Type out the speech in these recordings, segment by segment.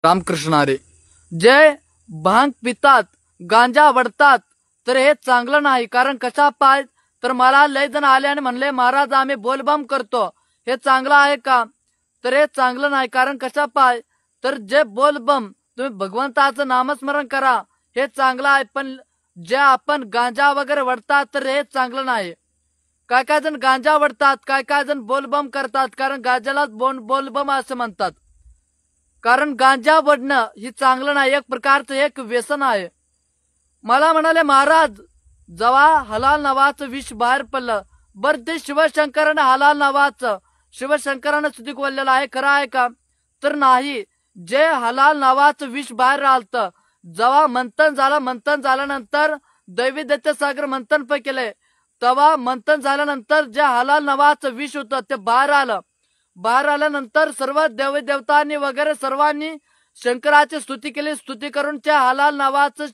रामकृष्ण हरी. जे भांग पितात, गांजा वडतात तर हे चांगलं नाही. कारण कशा पाय तर मला लय जण आले आणि म्हणले महाराज आम्ही बोलबम करतो, हे चांगलं आहे का? तर हे चांगलं नाही. कारण कशा पाय तर जे बोलबम तुम्ही भगवंताचं नामस्मरण करा हे चांगलं आहे, पण जे आपण गांजा वगैरे वडतात तर हे चांगलं नाही. काय काय जण गांजा वडतात, काय काय जण बोलबम करतात. कारण गांजालाच बोलबम असं म्हणतात. कारण गांजा वडणं ही चांगलं नाही, एक प्रकारचं एक व्यसन आहे. मला म्हणाले महाराज जेव्हा हलाल नावाचं विष बाहेर पडलं, बरं ते शिवशंकरानं हलाल नावाचं शिवशंकरानं सुधी बोललेलं आहे, खरं आहे का? तर नाही. जे हलाल नावाचं विष बाहेर राहिलं, जेव्हा मंथन झाल्यानंतर दैवी दैत्य सागर मंथन पण केलंय, तेव्हा मंथन झाल्यानंतर जे हलाल नावाचं विष होतं ते बाहेर आलं. बाहेर आल्यानंतर सर्व देवदेवतांनी वगैरे सर्वांनी शंकराची स्तुती केली. स्तुती करून त्या हलाल नावाचं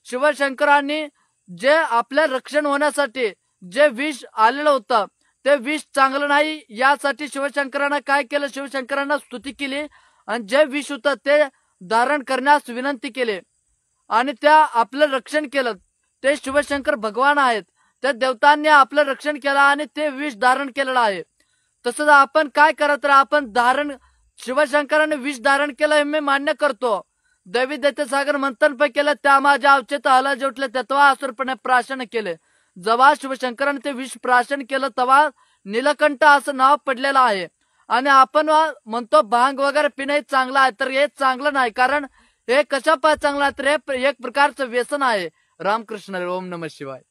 शिवशंकरांनी जे आपल्या रक्षण होण्यासाठी जे विष आलेलं होतं ते विष चांगलं नाही, यासाठी शिवशंकरानं काय केलं, शिवशंकरांना स्तुती केली आणि जे विष होतं ते धारण करण्यास विनंती केली आणि त्या आपलं रक्षण केलं. ते शिवशंकर भगवान आहेत. त्या देवतांनी आपलं रक्षण केलं आणि ते विष धारण केलेलं आहे. तसंच आपण काय करत राहा, आपण शिवशंकराने विष धारण केलं हे मी मान्य करतो. दैवी दैत्य सागर मंथन पण केलं, त्या माझ्या अवचेत हला जोटले तत्वा असुरपणे प्राशन केले. जेव्हा शिवशंकराने ते विष प्राशन केलं तेव्हा नीलकंठ असं नाव पडलेलं आहे. आणि आपण म्हणतो भांग वगैरे पिणे चांगलं आहे, तर हे चांगलं नाही. कारण हे कशा पाय चांगलं आहे तर हे एक प्रकारचं व्यसन आहे. रामकृष्ण. ओम नमः शिवाय.